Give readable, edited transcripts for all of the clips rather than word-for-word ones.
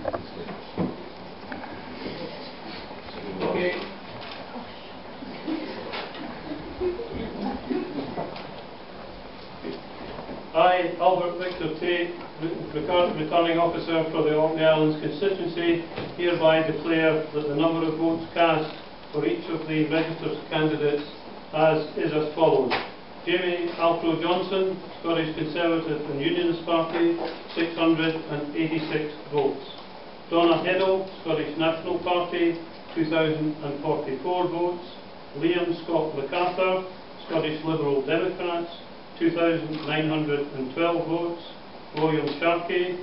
Okay. I, Albert Victor Tate, returning officer for the Orkney Islands constituency, hereby declare that the number of votes cast for each of the registered candidates is as follows. Jamie Halcro-Johnston, Scottish Conservative and Unionist Party, 686 votes. Donna Heddle, Scottish National Party, 2,044 votes. Liam Scott McArthur, Scottish Liberal Democrats, 2,912 votes. William Sharkey,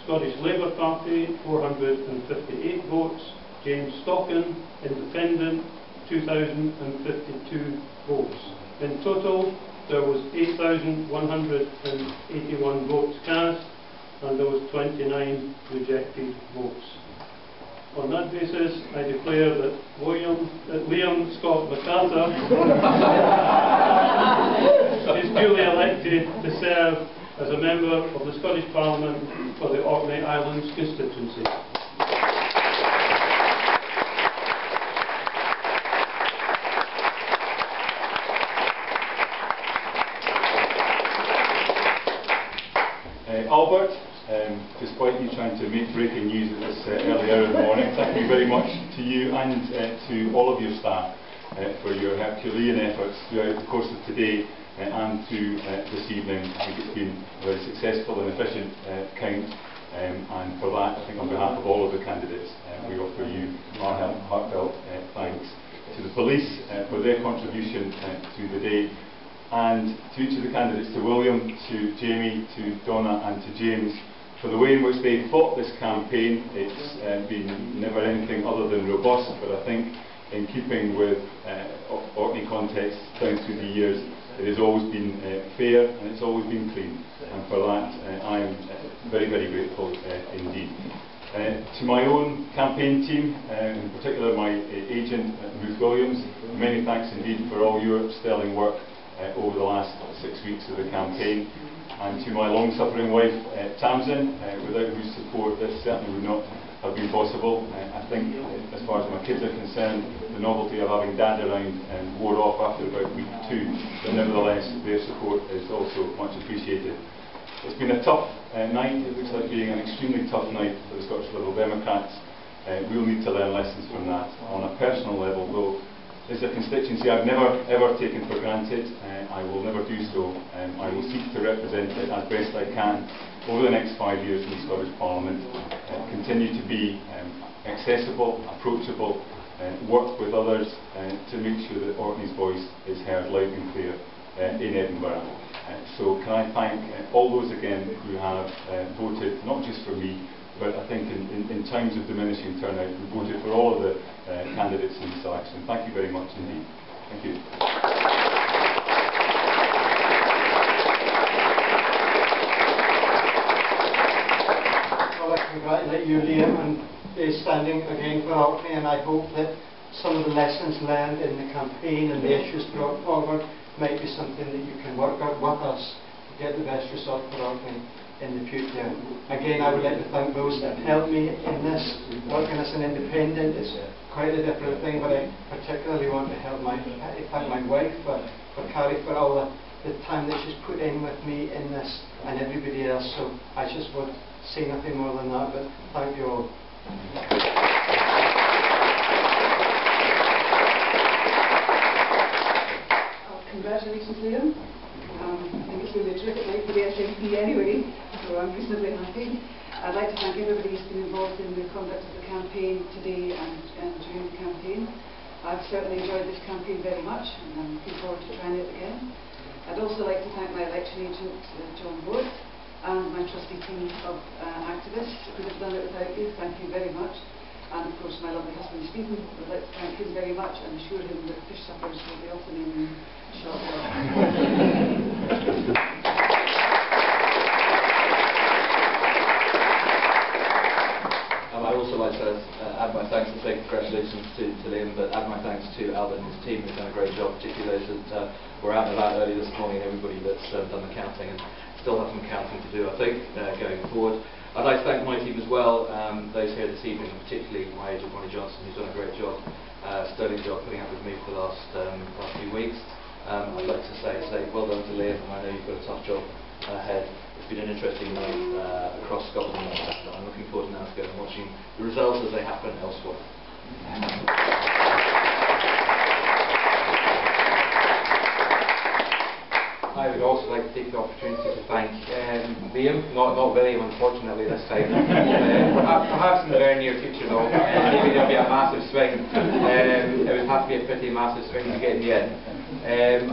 Scottish Labour Party, 458 votes. James Stockan, Independent, 2,052 votes. In total, there was 8,181 votes cast, and there was 29 rejected votes. On that basis, I declare that Liam Scott McArthur is duly elected to serve as a member of the Scottish Parliament for the Orkney Islands constituency. Albert, despite you trying to make breaking news at this early hour in the morning, thank you very much to you and to all of your staff for your Herculean efforts throughout the course of today and to this evening. I think it's been a very successful and efficient count, and for that, I think on behalf of all of the candidates, we offer you our heartfelt thanks. To the police for their contribution to the day, and to each of the candidates, to William, to Jamie, to Donna and to James, for the way in which they fought this campaign. It's been never anything other than robust, but I think in keeping with Orkney context down through the years, it has always been fair and it's always been clean, and for that I am very, very grateful indeed. To my own campaign team, in particular my agent Ruth Williams, many thanks indeed for all your sterling work over the last 6 weeks of the campaign, and to my long-suffering wife Tamsin, without whose support this certainly would not have been possible. I think, as far as my kids are concerned, the novelty of having Dad around wore off after about week 2, but nevertheless their support is also much appreciated. It's been a tough night. It looks like being an extremely tough night for the Scottish Liberal Democrats. We'll need to learn lessons from that. On a personal level, though, this is a constituency I've never ever taken for granted. I will never do so. I will seek to represent it as best I can over the next 5 years in the Scottish Parliament. Continue to be accessible, approachable, work with others to make sure that Orkney's voice is heard loud and clear in Edinburgh. So can I thank all those again who have voted, not just for me, but I think in times of diminishing turnout, we voted for all of the candidates in the selection. Thank you very much indeed. Thank you. I'd like to congratulate you, Liam, on standing again for Orkney, and I hope that some of the lessons learned in the campaign and the issues brought forward might be something that you can work out with us to get the best result for Orkney in the future. Again, I would like to thank those that helped me in this. Working as an independent is quite a different thing, but I particularly want to thank my wife, for Carrie, for all the time that she's put in with me in this, and everybody else. So I just would say nothing more than that, but thank you all. Congratulations, Liam. I think it's really a terrific night for the SNP anyway, so I'm reasonably happy. I'd like to thank everybody who's been involved in the conduct of the campaign today and during the campaign. I've certainly enjoyed this campaign very much, and I'm looking forward to trying it again. I'd also like to thank my election agent, John Boyd, and my trusty team of activists. Could have done it without you. Thank you very much. And of course my lovely husband Stephen, I'd like to thank him very much and assure him that fish suppers will be often in shortly. I'd also like to add my thanks and say congratulations to Liam, but add my thanks to Albert and his team who've done a great job, particularly those that were out and about early this morning, and everybody that's done the counting and still have some counting to do, I think, going forward. I'd like to thank my team as well, those here this evening, particularly my agent Halcro-Johnston, who's done a great job, sterling job putting up with me for the last few weeks. I'd like to say well done to Liam, and I know you've got a tough job ahead. It's been an interesting night across Scotland, and I'm looking forward now to going and watching the results as they happen elsewhere. I would also like to take the opportunity to thank Liam, not William unfortunately this time. Perhaps in the very near future though, maybe there'll be a massive swing. It would have to be a pretty massive swing to get in the end.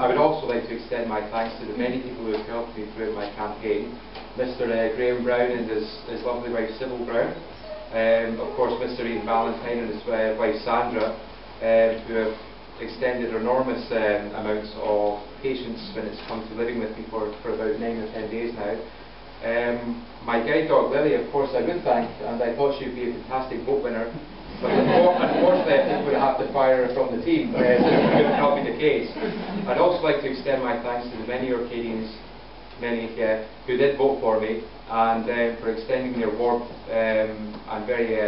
I would also like to extend my thanks to the many people who have helped me throughout my campaign. Mr Graham Brown and his lovely wife Sybil Brown. Of course Mr Ian Valentine and his wife Sandra, who have extended enormous amounts of patience when it's come to living with me for about 9 or 10 days now. My guide dog Lily, of course, I would thank, and I thought she'd be a fantastic vote winner, but unfortunately I think we'd have to fire her from the team, so it would not be the case. I'd also like to extend my thanks to the many Orcadians, who did vote for me, and for extending their warmth and very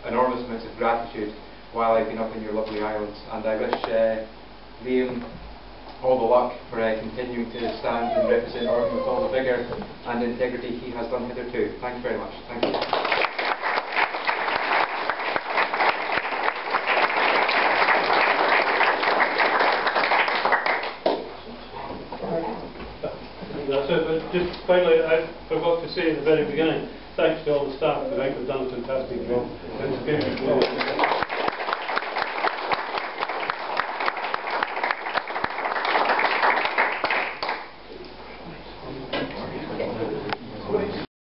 enormous amounts of gratitude while I've been up in your lovely islands. And I wish Liam all the luck for continuing to stand and represent Orkney with all the vigour and integrity he has done hitherto. Thank you very much. Thank you. That's it, but just finally, I forgot to say at the very beginning, thanks to all the staff. I think they've done a fantastic job.